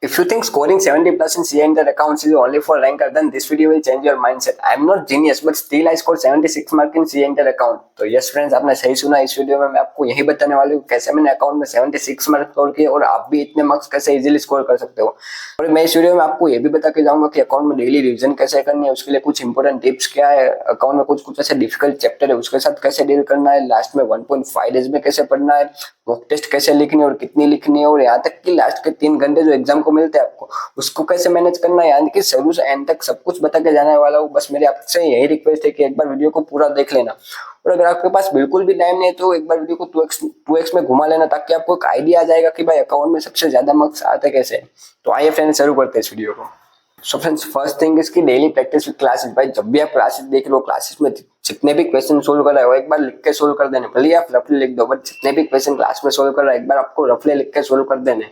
If you think scoring 70 plus in CA Inter accounts is only for ranker, then this video will change your mindset. I am not genius, but still I scored 76 mark in CA Inter account. तो yes friends, आपने सही सुना। इस video में मैं आपको यही बताने वाली हूँ कैसे मैंने अकाउंट में 76 मार्क स्कोर किए और आप भी इतने मार्क्स कैसे इजीली स्कोर कर सकते हो। और मैं इस वीडियो में आपको ये भी बता के जाऊंगा कि अकाउंट में डेली रिवीजन कैसे करनी है, उसके लिए कुछ इंपॉर्टेंट टिप्स क्या है, अकाउंट में कुछ कुछ ऐसे डिफिकल्ट चैप्टर है उसके साथ कैसे डील करना है, लास्ट में 1.5 डेज में कैसे पढ़ना है, मॉक टेस्ट कैसे लिखनी है और कितनी लिखनी है, और यहाँ तक कि लास्ट के 3 घंटे जो एग्जाम को मिलते हैं आपको उसको कैसे मैनेज करना है, यानी कि शुरू से एंड तक सब कुछ बता के जाने वाला हूँ। बस मेरी आपसे यही रिक्वेस्ट है कि एक बार वीडियो को पूरा देख लेना, और अगर आपके पास बिल्कुल भी टाइम नहीं है तो एक बार वीडियो को 2x में घुमा लेना, ताकि आपको एक आइडिया आ जाएगा कि भाई अकाउंट में सबसे ज्यादा मार्क्स आते कैसे। तो आइए फ्रेंड्स शुरू करते हैं इस वीडियो को। सो फ्रेंड्स, फर्स्ट थिंग इसकी डेली प्रैक्टिस विद क्लासेस। भाई जब भी आप क्लासेस देख लो, क्लासेस में जितने भी क्वेश्चन सोल्व कर रहे हो एक बार लिख के सोल्व कर देने, भले आप रफली लिख दो, बट जितने भी क्वेश्चन क्लास में सोल्व कर रहा है एक बार आपको रफली लिख के सोल्व कर देने।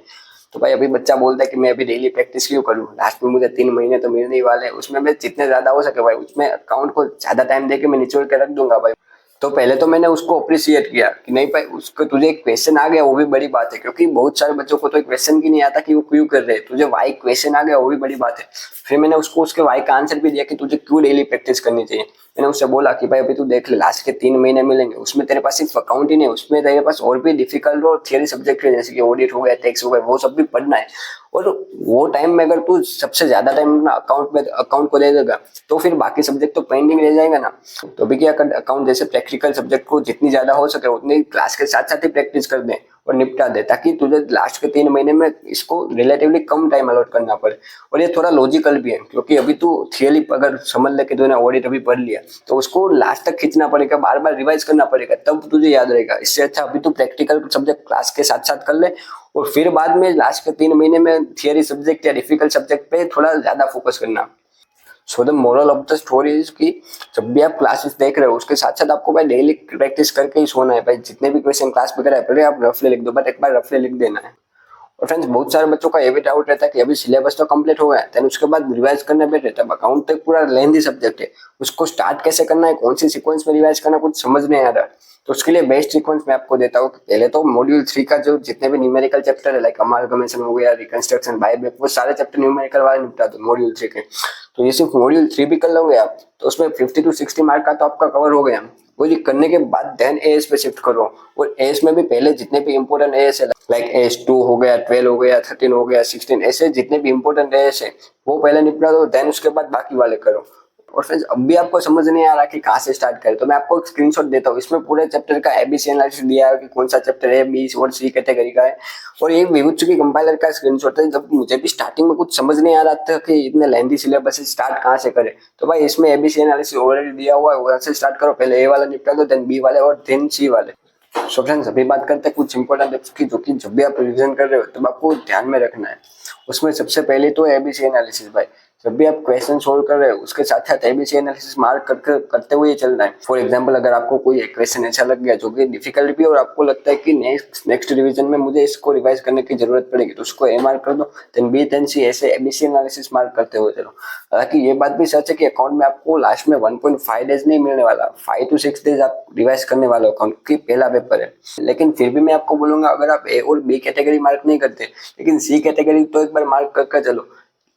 तो भाई अभी बच्चा बोलता है कि मैं अभी डेली प्रैक्टिस क्यों करूं, लास्ट में मुझे 3 महीने तो मिलने ही वाले हैं, उसमें मैं जितने ज्यादा हो सके भाई उसमें अकाउंट को ज्यादा टाइम देके मैं निचोड़ के रख दूंगा भाई। तो पहले तो मैंने उसको अप्रिशिएट किया कि नहीं भाई, उसको तुझे एक क्वेश्चन आ गया वो भी बड़ी बात है, क्योंकि बहुत सारे बच्चों को तो एक क्वेश्चन की नहीं आता कि वो क्यों कर रहे हैं। तुझे वाई क्वेश्चन आ गया वो भी बड़ी बात है। फिर मैंने उसको उसके वाई का आंसर भी दिया कि तुझे क्यों डेली प्रैक्टिस करनी चाहिए। मैंने उससे बोला कि भाई अभी तू देख ले, लास्ट के 3 महीने मिलेंगे, उसमें तेरे पास सिर्फ अकाउंट ही नहीं, उसमें तेरे पास और भी डिफिकल्ट और थियरी सब्जेक्ट है, जैसे कि ऑडिट हो गया, टैक्स हो गया, वो सब भी पढ़ना है। और वो टाइम में अगर तू सबसे ज्यादा टाइम अपना अकाउंट को दे देगा तो फिर बाकी सब्जेक्ट तो पेंडिंग रह जाएगा ना। तो अभी क्या कर, अकाउंट जैसे प्रैक्टिकल सब्जेक्ट को जितनी ज्यादा हो सके उतनी क्लास के साथ साथ ही प्रैक्टिस कर दे और निपटा दे, ताकि तुझे लास्ट के 3 महीने में इसको रिलेटिवली कम टाइम अलॉट करना पड़े। और ये थोड़ा लॉजिकल भी है, क्योंकि अभी तू थियरी अगर समझ ले कि तूने ऑडिट अभी पढ़ लिया तो उसको लास्ट तक खींचना पड़ेगा, बार बार रिवाइज करना पड़ेगा, तब तुझे याद रहेगा। इससे अच्छा अभी तू प्रैक्टिकल सब्जेक्ट क्लास के साथ साथ कर ले और फिर बाद में लास्ट के 3 महीने में थियरी सब्जेक्ट या डिफिकल्ट सब्जेक्ट पे थोड़ा ज्यादा फोकस करना। So the moral of the story is कि जब भी आप क्लासेस देख रहे हो उसके साथ साथ आपको भाई डेली प्रैक्टिस करके ही सोना है। भाई जितने भी क्वेश्चन क्लास में कराए पहले आप रफली लिख दो, बट एक बार रफली लिख देना है। और फ्रेंड्स, बहुत सारे बच्चों का ये भी डाउट रहता है कि अभी सिलेबस तो कंप्लीट हो गया है, उसके बाद रिवाइज करने बैठे, तब अकाउंट तक पूरा लेंथी सब्जेक्ट है, उसको स्टार्ट कैसे करना है, कौन सी सीक्वेंस में रिवाइज करना, कुछ समझ नहीं आ रहा। तो उसके लिए बेस्ट सीक्वेंस मैं आपको देता हूँ कि पहले तो मॉड्यूल 3 का जो जितने भी न्यूमेरिकल चैप्टर है, लाइक अमालगमेशन हो गया, रिकंस्ट्रक्शन, बायबैक, वो सारे चैप्टर न्यूमेरिकल वाले निपटा दो मॉड्यूल 3 के। तो ये सिर्फ मॉड्यूल 3 भी कर लोगे आप तो उसमें 50 to 60 मार्क का तो आपका कवर हो गया। वो ये करने के बाद देन एएस पे शिफ्ट करो, और एएस में भी पहले जितने भी इंपॉर्टेंट एएस है, लाइक एएस 2 हो गया, 12 हो गया, 13 हो गया, 16, ऐसे जितने भी इंपॉर्टेंट एएस है वो पहले निपटा दो, देन उसके बाद बाकी वाले करो। और फ्रेंड्स, अब भी आपको समझ नहीं आ रहा कि कहाँ से स्टार्ट करें, तो मैं आपको एक स्क्रीनशॉट देता हूँ। इसमें पूरे चैप्टर का एबीसी एनालिसिस दिया है कि कौन सा चैप्टर ए, बी और सी कैटेगरी का है, और ये विभूचुकी कंपाइलर का स्क्रीनशॉट है। जब मुझे भी स्टार्टिंग में कुछ समझ नहीं आ रहा था कि इतने लेंथी सिलेबस से स्टार्ट कहाँ से करें, तो भाई इसमें एबीसी एनालिसिस ऑलरेडी दिया हुआ है, वहां से स्टार्ट करो। पहले ए वाला निपटा दो, देन बी वाले और देन सी वाले। सो फ्रेंड्स, अभी बात करते हैं कुछ इंपॉर्टेंट टिप्स की, जो कि जब भी आप रिवीजन कर रहे हो तब आपको ध्यान में रखना है। उसमें सबसे पहले तो एबीसी एनालिसिस। भाई जब भी आप क्वेश्चन सोल्व कर रहे हो उसके साथ साथ एबीसी एनालिसिस मार्क करते हुए चलना है। फॉर एग्जांपल, अगर आपको कोई एक क्वेश्चन ऐसा लग गया जो कि डिफिकल्ट भी और आपको लगता है कि नेक्स्ट रिवीजन में मुझे इसको रिवाइज करने की जरूरत पड़ेगी, तो उसको ए मार्क कर दो, देन बी, देन सी, ऐसे एबीसी एनालिसिस मार्क करते हुए चलो। हालांकि ये बात भी सच है कि अकाउंट में आपको लास्ट में 1.5 डेज नहीं मिलने वाला, 5 to 6 डेज आप रिवाइज करने वाले हो अकाउंट की, पहला पेपर है। लेकिन फिर भी मैं आपको बोलूंगा, अगर आप ए और बी कैटेगरी मार्क नहीं करते लेकिन सी कैटेगरी तो एक बार मार्क करके चलो।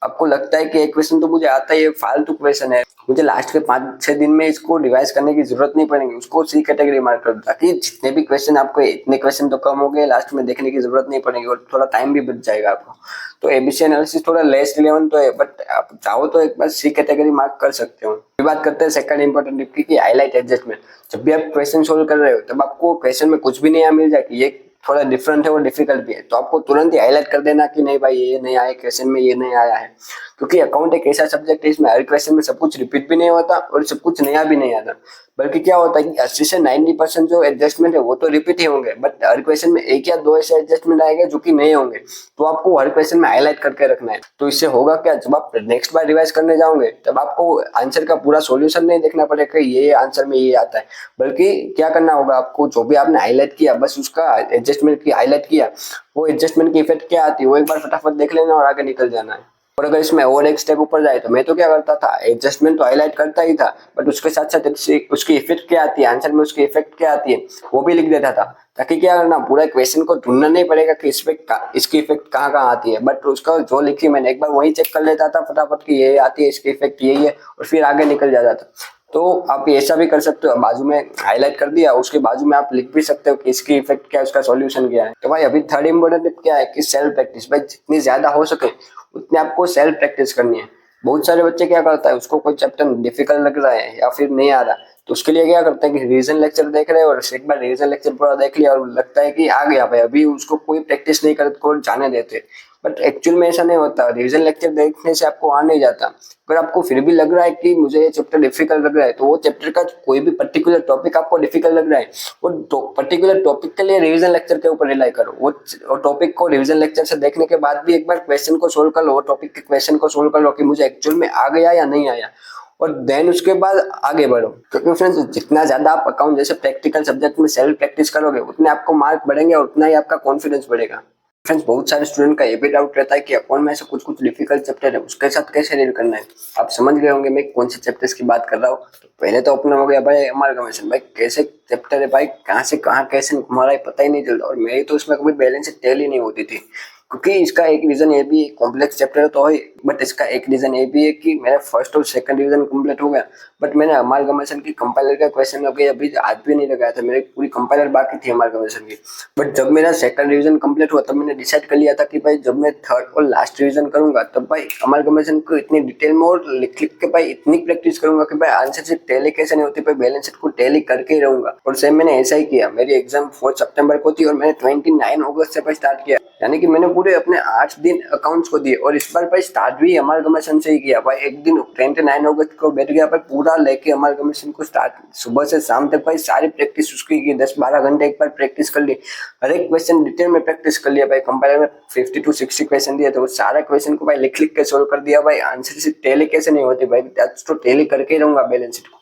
आपको लगता है कि एक क्वेश्चन तो मुझे आता है, ये फालतू क्वेश्चन है, मुझे लास्ट के 5-6 दिन में इसको रिवाइज करने की जरूरत नहीं पड़ेगी, उसको सी कैटेगरी मार्क कर दो, ताकि जितने भी क्वेश्चन आपको, इतने क्वेश्चन तो कम हो गए, लास्ट में देखने की जरूरत नहीं पड़ेगी और थोड़ा टाइम भी बच जाएगा आपको। तो एबीसी एनालिसिस थोड़ा लेस रिलेवेंट तो है, बट आप चाहो तो एक बार सी कैटेगरी मार्क कर सकते हो। फिर बात करते हैं सेकंड इंपॉर्टेंट टिप की, हाईलाइट एडजस्टमेंट। जब भी आप क्वेश्चन सोल्व कर रहे हो तब आपको क्वेश्चन में कुछ भी नया मिल जाए कि ये थोड़ा डिफरेंट है और डिफिकल्ट भी है, तो आपको तुरंत ही हाईलाइट कर देना कि नहीं भाई ये नहीं आया क्वेश्चन में, ये नहीं आया है। क्योंकि अकाउंट एक ऐसा सब्जेक्ट है, इसमें हर क्वेश्चन में सब कुछ रिपीट भी नहीं होता और सब कुछ नया भी नहीं आता, बल्कि क्या होता है कि 80 से 90% जो एडजस्टमेंट है वो तो रिपीट ही होंगे, बट हर क्वेश्चन में 1 या 2 ऐसे एडजस्टमेंट आएंगे जो कि नए होंगे, तो आपको हर क्वेश्चन में हाईलाइट करके रखना है। तो इससे होगा क्या, जब आप नेक्स्ट बार रिवाइज करने जाओगे तब आपको आंसर का पूरा सॉल्यूशन नहीं देखना पड़ेगा ये आंसर में ये आता है, बल्कि क्या करना होगा आपको, जो भी आपने हाईलाइट किया बस उसका एडजस्टमेंट की हाईलाइट किया, वो एडजस्टमेंट की इफेक्ट क्या आती है वो एक बार फटाफट देख लेना और आगे निकल जाना है। और अगर इसमें और एक स्टेप ऊपर जाए तो मैं तो क्या करता था, एडजस्टमेंट तो हाईलाइट करता ही था, बट उसके साथ साथ उसकी इफेक्ट क्या आती है, आंसर में उसकी इफेक्ट क्या आती है वो भी लिख देता था, ताकि क्या करना, पूरा क्वेश्चन को ढूंढना नहीं पड़ेगा कि इसकी इफेक्ट कहाँ कहाँ आती है, बट उसका जो लिखी मैंने एक बार वही चेक कर लेता था फटाफट कि ये आती है, इसकी इफेक्ट यही है, और फिर आगे निकल जाता था। तो आप ऐसा भी कर सकते हो, बाजू में हाईलाइट कर दिया, उसके बाजू में आप लिख भी सकते हो कि इसकी इफेक्ट क्या है, उसका सॉल्यूशन क्या है। तो भाई अभी थर्ड इंपॉर्टेंट टिप क्या है कि सेल्फ प्रैक्टिस। भाई जितनी ज्यादा हो सके उतनी आपको सेल्फ प्रैक्टिस करनी है। बहुत सारे बच्चे क्या करता है, उसको कोई चैप्टर डिफिकल्ट लग रहा है या फिर नहीं आ रहा, तो उसके लिए क्या करते हैं कि रिवीजन लेक्चर देख रहे हैं, और एक बार रिवीजन लेक्चर पूरा देख लिया और लगता है कि आ गया भाई, अभी उसको कोई प्रैक्टिस नहीं करते को जाने देते। बट एक्चुअल में ऐसा नहीं होता, रिवीजन लेक्चर देखने से आपको आ नहीं जाता। अगर आपको फिर भी लग रहा है कि मुझे ये चैप्टर डिफिकल्ट लग रहा है, तो वो चैप्टर का कोई भी पर्टिकुलर टॉपिक आपको डिफिकल्ट लग रहा है, वो पर्टिकुलर टॉपिक के लिए रिवीजन लेक्चर के ऊपर रिलाई करो। वो टॉपिक को रिवीजन लेक्चर से देखने के बाद भी एक बार क्वेश्चन को सोल्व कर लो, वो टॉपिक के क्वेश्चन को सोल्व कर लो कि मुझे एक्चुअल में आ गया या नहीं आया, और देन उसके बाद आगे बढ़ो। क्योंकि फ्रेंड्स जितना ज्यादा आप अकाउंट जैसे प्रैक्टिकल सब्जेक्ट में सेल्फ प्रैक्टिस करोगे, उतने आपको मार्क बढ़ेंगे और उतना ही आपका कॉन्फिडेंस बढ़ेगा। फ्रेंड्स बहुत सारे स्टूडेंट का ये भी डाउट रहता है कि अकाउंट में ऐसे कुछ कुछ डिफिकल्ट चैप्टर है, उसके साथ कैसे डील करना है। आप समझ गए होंगे मैं कौन से चैप्टर्स की बात कर रहा हूँ। तो पहले तो अपना हो गया भाई अमालगमेशन। भाई कैसे चैप्टर है भाई, कहाँ से कहाँ कैसे हमारा ही पता ही नहीं चलता, और मेरी तो उसमें कभी बैलेंस शीट टेल ही नहीं होती थी। क्योंकि इसका एक रीजन ये भी, कॉम्प्लेक्स चैप्टर तो है, बट इसका एक रीजन ये भी है कि मेरा फर्स्ट और सेकंड रिवीजन कंप्लीट हो गया, बट मैंने अमालगमेशन की कंपाइलर का क्वेश्चन अभी आज भी नहीं लगाया था, मेरी पूरी कंपाइलर बाकी थी अमालगमेशन की। बट जब मेरा सेकंड रिवीजन कंप्लीट हुआ तब मैंने डिसाइड कर लिया था कि भाई जब मैं थर्ड और लास्ट रिवीजन करूंगा तब भाई अमालगमेशन को इतनी डिटेल में और लिख लिख के भाई इतनी प्रैक्टिस करूंगा कि भाई आंसर से टैली कैसे नहीं होती, भाई बैलेंस शीट को टैली करके ही रहूंगा। और सेम मैंने ऐसा ही किया। मेरी एग्जाम 4 सितंबर को थी और मैंने 29 अगस्त से भाई स्टार्ट किया, यानी कि मैंने पूरे अपने 8 दिन अकाउंट्स को दिए, और इस बार भाई स्टार्ट भी अमालगमेशन से ही किया। भाई एक दिन 29 अगस्त को बैठ गया भाई पूरा लेके अमालगमेशन को स्टार्ट, सुबह से शाम तक भाई सारी प्रैक्टिस उसकी की, 10-12 घंटे एक बार प्रैक्टिस कर ली, हर एक क्वेश्चन डिटेल में प्रैक्टिस कर लिया। भाई कंपाइलर में 50 to 60 क्वेश्चन दिए, तो वो सारा क्वेश्चन को भाई लिख लिख के सोल्व कर दिया। भाई आंसर से टैली कैसे नहीं होती, भाई तो टैली करके ही रहूंगा बैलेंस शीट को।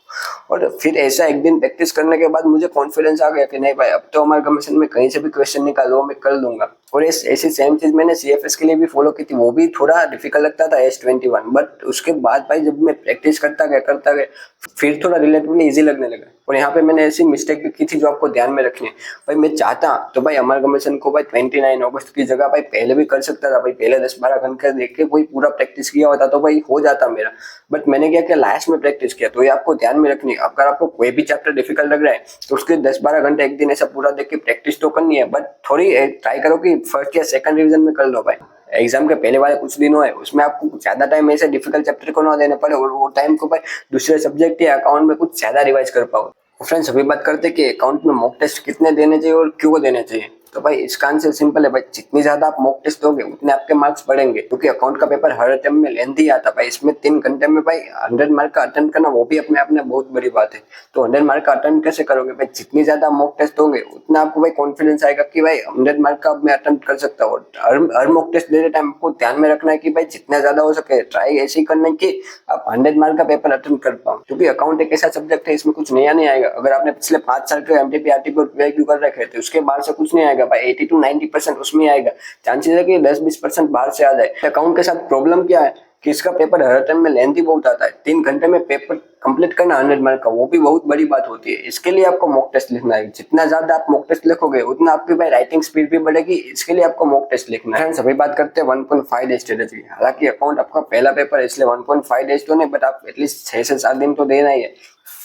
और फिर ऐसा एक दिन प्रैक्टिस करने के बाद मुझे कॉन्फिडेंस आ गया कि नहीं भाई अब तो हमारे कमीशन में कहीं से भी क्वेश्चन निकालो मैं कर लूंगा। और ऐसी सेम चीज मैंने सीएफएस के लिए भी फॉलो की थी, वो भी थोड़ा डिफिकल्ट लगता था S21, बट उसके बाद भाई जब मैं प्रैक्टिस करता गया फिर थोड़ा रिलेटिवली इजी लगने लगा। और यहाँ पे मैंने ऐसी मिस्टेक भी की थी जो आपको ध्यान में रखनी है। भाई मैं चाहता तो भाई अमालगमेशन को भाई 29 अगस्त की जगह भाई पहले भी कर सकता था, भाई पहले 10-12 घंटे देख के कोई पूरा प्रैक्टिस किया होता तो भाई हो जाता मेरा। बट मैंने क्या किया, लास्ट में प्रैक्टिस किया। तो ये आपको ध्यान में रखनी है, अगर आपको कोई भी चैप्टर डिफिकल्ट लग रहा है तो उसके 10-12 घंटे एक दिन ऐसा पूरा देख के प्रैक्टिस तो करनी है, बट थोड़ी ट्राई करो कि फर्स्ट या सेकंड रिवीजन में कर लो। भाई एग्जाम के पहले वाले कुछ दिन हुए उसमें आपको ज्यादा टाइम ऐसे डिफिकल्ट चैप्टर को ना देने पड़े, और वो टाइम को भाई दूसरे सब्जेक्ट या अकाउंट में कुछ ज्यादा रिवाइज कर पाओ। फ्रेंड्स अभी बात करते हैं कि अकाउंट में मॉक टेस्ट कितने देने चाहिए और क्यों देने चाहिए। तो भाई इसका आंसर सिंपल है, भाई जितनी ज्यादा आप मॉक टेस्ट दोगे उतने आपके मार्क्स बढ़ेंगे, क्योंकि अकाउंट का पेपर हर अटेम्प्ट में लेंथी आता है। भाई इसमें 3 घंटे में भाई 100 मार्क का अटेम्प्ट करना वो भी अपने आप में बहुत बड़ी बात है। तो 100 मार्क का अटेम्प्ट कैसे करोगे, भाई जितनी ज्यादा मॉक टेस्ट दोगे उतना आपको भाई कॉन्फिडेंस आएगा कि भाई 100 मार्क का मैं अटेम्प्ट कर सकता हूँ। हर मॉक टेस्ट देते टाइम आपको ध्यान में रखना है कि भाई जितना ज्यादा हो सके ट्राई ऐसी करना है कि आप 100 मार्क का पेपर अटेम्प्ट कर पाओ। क्योंकि अकाउंट एक ऐसा सब्जेक्ट है, इसमें कुछ नया नहीं आएगा। अगर आपने पिछले 5 साल के एमटीपी आरटीपी और पीआईक्यू कर रखे थे उसके बाहर से कुछ नहीं आएगा। भाई 80 to 90% उसमें आएगा, चांसेस है कि 10-20% बाहर से आ जाए। अकाउंट के साथ प्रॉब्लम क्या है कि इसका पेपर हर टाइम में लेंथी बहुत आता है। 3 घंटे में पेपर कंप्लीट करना 100 मार्क का, वो भी बहुत बड़ी बात होती है। इसके लिए आपको मॉक टेस्ट लिखना है, जितना ज्यादा आप मॉक टेस्ट लिखोगे उतना आपकी भाई राइटिंग स्पीड भी बढ़ेगी। इसके लिए आपको मॉक टेस्ट लिखना है। अभी बात करते हैं 1.5 डे स्ट्रेटेजी। हालांकि अकाउंट आपका पहला पेपर है इसलिए 1.5 डेज तो नहीं, बट आप एटलीस्ट 6 से 7 दिन तो देना ही है,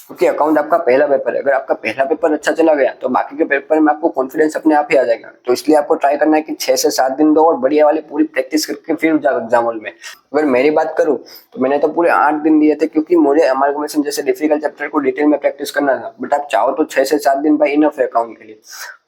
क्योंकि अकाउंट आपका पहला पेपर है। अगर आपका पहला पेपर अच्छा चला गया तो बाकी के पेपर में आपको कॉन्फिडेंस अपने आप ही आ जाएगा। तो इसलिए आपको ट्राई करना है कि 6 से 7 दिन दो और बढ़िया वाली पूरी प्रैक्टिस करके फिर जाओ एग्जाम हॉल में। अगर मेरी बात करूं तो मैंने तो पूरे 8 दिन दिए थे, क्योंकि मुझे अमालगमेशन जैसे डिफिकल्ट चैप्टर को डिटेल में प्रैक्टिस करना था। बट आप चाहो तो 6 से 7 दिन भाई इनफ है अकाउंट के लिए।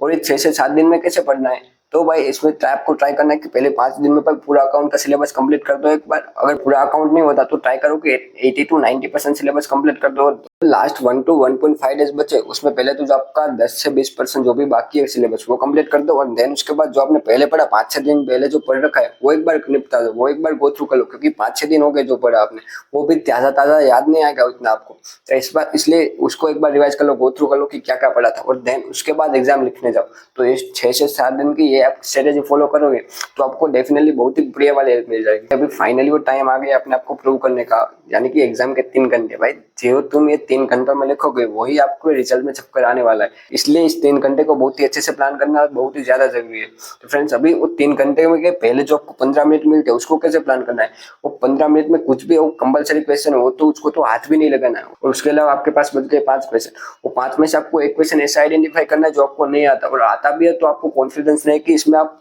और ये 6 से 7 दिन में कैसे पढ़ना है, तो भाई इसमें आपको ट्राई करना है कि पहले 5 दिन में पूरा अकाउंट का सिलेबस कंप्लीट कर दो एक बार। अगर पूरा अकाउंट नहीं होता तो ट्राई करो कि 80 to 90% सिलेबस कंप्लीट कर दो। लास्ट 1 to 1.5 डेज बचे उसमें पहले तो जो आपका 10 से 20% जो भी बाकी है सिलेबस वो कंप्लीट कर दो, और देन उसके बाद जो आपने पहले पढ़ा 5-6 दिन पहले जो पढ़ रखा है वो एक बार निपटा दो, वो एक बार गो थ्रू कर लो। क्योंकि 5-6 दिन हो गए जो पढ़ा आपने, वो भी ताज़ा ताज़ा याद नहीं आएगा उतना आपको। तो इस बार इसलिए उसको एक बार रिवाइज कर लो, गो थ्रू कर लो कि क्या क्या पढ़ा था, और देन उसके बाद एग्जाम लिखने जाओ। तो इस 6 से 7 दिन की ये आप स्ट्रेटेजी फॉलो करोगे तो आपको डेफिनेटली बहुत ही बढ़िया वाली हेल्प मिल जाएगी। अभी फाइनली वो टाइम आ गया अपने आपको प्रूव करने का, यानी कि एग्जाम के 3 घंटे। भाई जो तुम ये 3 घंटों में लिखोगे वही आपको रिजल्ट में छपकर आने वाला है, इसलिए इस 3 घंटे को बहुत ही अच्छे से प्लान करना बहुत ही ज्यादा जरूरी है। तो फ्रेंड्स अभी वो 3 घंटे में के पहले जो आपको 15 मिनट मिलते हैं उसको कैसे प्लान करना है, वो 15 मिनट में कुछ भी वो कंपलसरी क्वेश्चन हो तो उसको तो हाथ भी नहीं लगाना है। और उसके अलावा आपके पास बच गए 5 क्वेश्चन, वो 5 में से आपको एक क्वेश्चन ऐसा आइडेंटिफाई करना है जो आपको नहीं आता, और आता भी है तो आपको कॉन्फिडेंस नहीं कि इसमें आप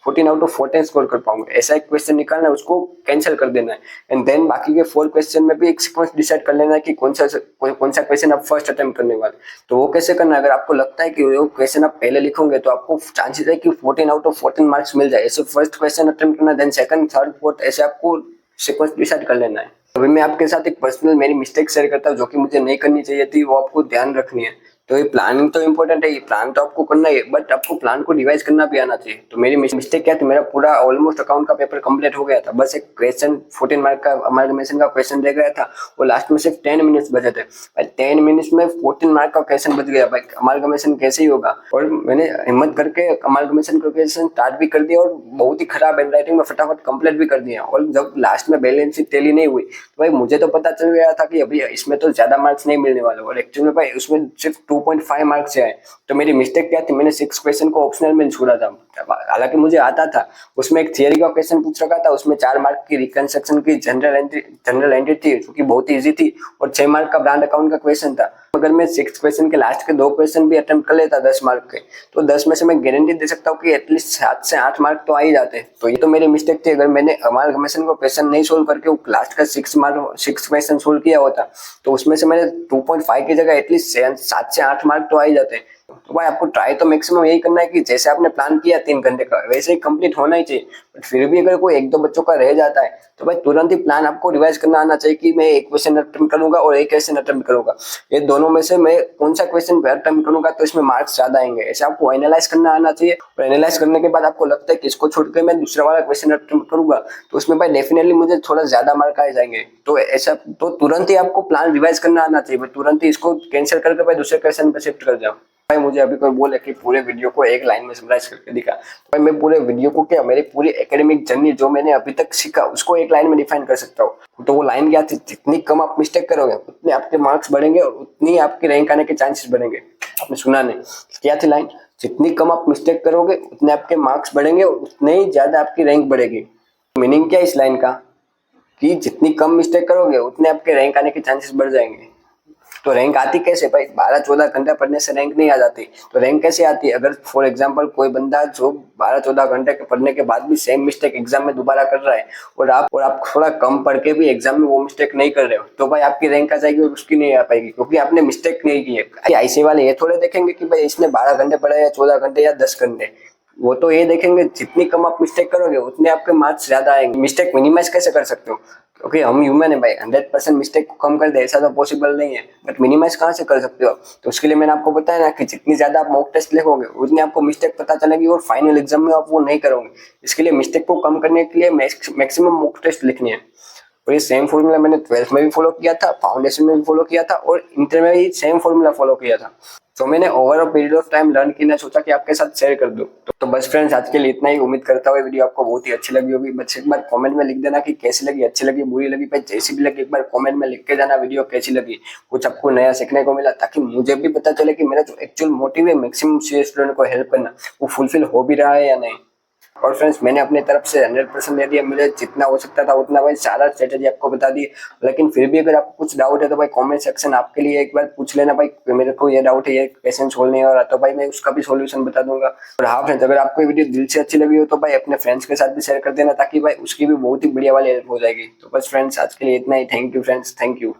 14 आउट ऑफ 14 स्कोर कर पाऊंगे, ऐसा एक क्वेश्चन निकालना है, उसको कैंसिल कर देना है। एंड देन बाकी के 4 क्वेश्चन में भी एक सीक्वेंस डिसाइड कर लेना है कि कौन सा क्वेश्चन आप फर्स्ट अटेम्प्ट करने वाले। तो वो कैसे करना है, अगर आपको लगता है कि वो क्वेश्चन आप पहले लिखोगे तो आपको चांसेस है कि 14 आउट ऑफ 14 मार्क्स मिल जाए, ऐसे फर्स्ट क्वेश्चन अटेम्प्ट करना, देन सेकंड, थर्ड, फोर्थ, ऐसे आपको सीक्वेंस डिसाइड कर लेना है। अभी मैं आपके साथ एक पर्सनल मेरी मिस्टेक शेयर करता हूँ जो कि मुझे नहीं करनी चाहिए थी, वो आपको ध्यान रखनी है। तो ये प्लानिंग तो इम्पोर्टेंट है, ये प्लान तो आपको करना ही है, बट आपको प्लान को रिवाइज करना भी आना चाहिए। तो मेरी मिस्टेक क्या थी, मेरा पूरा ऑलमोस्ट अकाउंट का पेपर कंप्लीट हो गया था, बस एक क्वेश्चन 14 मार्क का अमालगमेशन का क्वेश्चन रह गया था, और लास्ट में सिर्फ 10 मिनट्स बचे थे। भाई 10 मिनट्स में 14 मार्क का क्वेश्चन बच गया, भाई अमालगमेशन कैसे ही होगा। और मैंने हिम्मत करके अमालगमेशन का क्वेश्चन स्टार्ट भी कर दिया और बहुत ही खराब हैंड राइटिंग में फटाफट कंप्लीट भी कर दिया। और जब लास्ट में बैलेंस शीट टैली नहीं हुई तो भाई मुझे तो पता चल गया था कि अभी इसमें तो ज्यादा मार्क्स नहीं मिलने वाले, और एक्चुअली में भाई उसमें सिर्फ 2.5 मार्क्स से आए। तो मेरी मिस्टेक क्या थी, मैंने 6 क्वेश्चन को ऑप्शनल में छोड़ा था, हालांकि मुझे आता था। उसमें एक थियरी का क्वेश्चन पूछ रखा था, उसमें 4 मार्क की रिकंस्ट्रक्शन की जनरल एंट्री थी जो कि बहुत ही इजी थी, और 6 मार्क का ब्रांड अकाउंट का क्वेश्चन था। अगर मैं 6 क्वेश्चन के लास्ट के 2 क्वेश्चन भी अटेम्प्ट कर लेता 10 मार्क के, तो 10 में से मैं गारंटी दे सकता हूँ कि एटलीस्ट 7 से 8 मार्क तो आ ही जाते। तो ये तो मेरी मिस्टेक थी, अगर मैंने अमालगमेशन को क्वेश्चन नहीं सोल्व करके वो लास्ट का 6 क्वेश्चन सोल्व किया होता तो उसमें से मैंने 2.5 की जगह एटलीस्ट 7 से 8 मार्क तो आ ही जाते। तो भाई आपको ट्राई तो मैक्सिमम यही करना है कि जैसे आपने प्लान किया 3 घंटे का वैसे ही कंप्लीट होना ही चाहिए। बट फिर भी अगर कोई 1-2 बच्चों का रह जाता है तो भाई तुरंत ही प्लान आपको रिवाइज करना आना चाहिए कि मैं एक क्वेश्चन अटेम्प्ट करूंगा और एक क्वेश्चन अटेम्प्ट करूंगा, ये दोनों में से मैं कौन सा क्वेश्चन अटेम्प्ट करूंगा तो इसमें मार्क्स ज्यादा आएंगे, ऐसे आपको एनालाइज करना आना चाहिए। और एनालाइज करने के बाद आपको लगता है कि इसको छोड़ के मैं दूसरा वाला क्वेश्चन अटेम्प्ट करूंगा तो उसमें भाई डेफिनेटली मुझे थोड़ा ज्यादा मार्क आ जाएंगे। तो ऐसा तो तुरंत ही आपको प्लान रिवाइज करना आना चाहिए, तुरंत ही इसको कैंसिल करके भाई दूसरे क्वेश्चन पे शिफ्ट कर जाओ। भाई मुझे अभी कोई बोले कि पूरे वीडियो को एक लाइन में समराइज करके दिखा, तो भाई मैं पूरे वीडियो को क्या, मेरी पूरी एकेडमिक जर्नी जो मैंने अभी तक सीखा उसको एक लाइन में डिफाइन कर सकता हूँ। तो वो लाइन क्या थी, जितनी कम आप मिस्टेक करोगे उतने आपके मार्क्स बढ़ेंगे और उतनी आपकी रैंक आने के चांसेस बढ़ेंगे। आपने सुना नहीं, क्या थी लाइन, जितनी कम आप मिस्टेक करोगे उतने आपके मार्क्स बढ़ेंगे और उतने ही ज्यादा आपकी रैंक बढ़ेगी। मीनिंग क्या है इस लाइन का, कि जितनी कम मिस्टेक करोगे उतने आपके रैंक आने के चांसेस बढ़ जाएंगे। तो रैंक आती कैसे भाई, 12-14 घंटे पढ़ने से रैंक नहीं आ जाती। तो रैंक कैसे आती है, अगर फॉर एग्जांपल कोई बंदा जो 12-14 घंटे के पढ़ने के बाद भी सेम मिस्टेक एग्जाम में दोबारा कर रहा है और आप थोड़ा कम पढ़ के भी एग्जाम में वो मिस्टेक नहीं कर रहे हो, तो भाई आपकी रैंक आ जाएगी और उसकी नहीं आ पाएगी, क्योंकि आपने मिस्टेक नहीं की है। ऐसे वाले ये थोड़े देखेंगे कि भाई इसने 12 घंटे पढ़ा या 14 घंटे या 10 घंटे, वो तो ये देखेंगे जितनी कम आप मिस्टेक करोगे उतने आपके मार्क्स ज्यादा आएंगे। मिस्टेक मिनिमाइज कैसे कर सकते हो, क्योंकि हम ह्यूमन है भाई, 100% मिस्टेक को कम कर दे ऐसा तो पॉसिबल नहीं है, बट मिनिमाइज कहाँ से कर सकते हो। तो उसके लिए मैंने आपको बताया ना कि जितनी ज्यादा आप मॉक टेस्ट लिखोगे उतनी आपको मिस्टेक पता चलेगी और फाइनल एग्जाम में आप वो नहीं करोगे। इसके लिए मिस्टेक को कम करने के लिए मैक्सिमम मॉक टेस्ट लिखनी है। और ये सेम फॉर्मूला मैंने 12th में भी फॉलो किया था, फाउंडेशन में भी फॉलो किया था और इंटर में भी सेम फॉर्मूला फॉलो किया था। तो मैंने over a period of time learn किया, सोचा कि आपके साथ शेयर कर दूं। तो बस फ्रेंड्स आज के लिए इतना ही, उम्मीद करता हूँ वीडियो आपको बहुत ही अच्छी लगी होगी। बस एक बार कमेंट में लिख देना कि कैसी लगी, अच्छी लगी, बुरी लगी, भाई जैसी भी लगी एक बार कमेंट में लिख के जाना वीडियो कैसी लगी, कुछ आपको नया सीखने को मिला, ताकि मुझे भी पता चले कि मेरा जो एक्चुअल मोटिव है मैक्सिमम स्टूडेंट को हेल्प करना वो फुलफिल हो भी रहा है या नहीं। और फ्रेंड्स मैंने अपने तरफ से 100% दे दिया, मुझे जितना हो सकता था उतना भाई सारा स्ट्रेटेजी आपको बता दी। लेकिन फिर भी अगर आपको कुछ डाउट है तो भाई कमेंट सेक्शन आपके लिए एक बार पूछ लेना भाई, मेरे को ये डाउट है, ये क्वेश्चन सोल्व नहीं हो रहा, तो भाई मैं उसका भी सॉल्यूशन बता दूंगा। और हाँ फ्रेंड्स अगर आपको ये वीडियो दिल से अच्छी लगी हो तो भाई अपने फ्रेंड्स के साथ भी शेयर कर देना, ताकि भाई उसकी भी बहुत ही बढ़िया वाली हेल्प हो जाएगी। तो बस फ्रेंड्स आज के लिए इतना ही, thank you friends, thank you.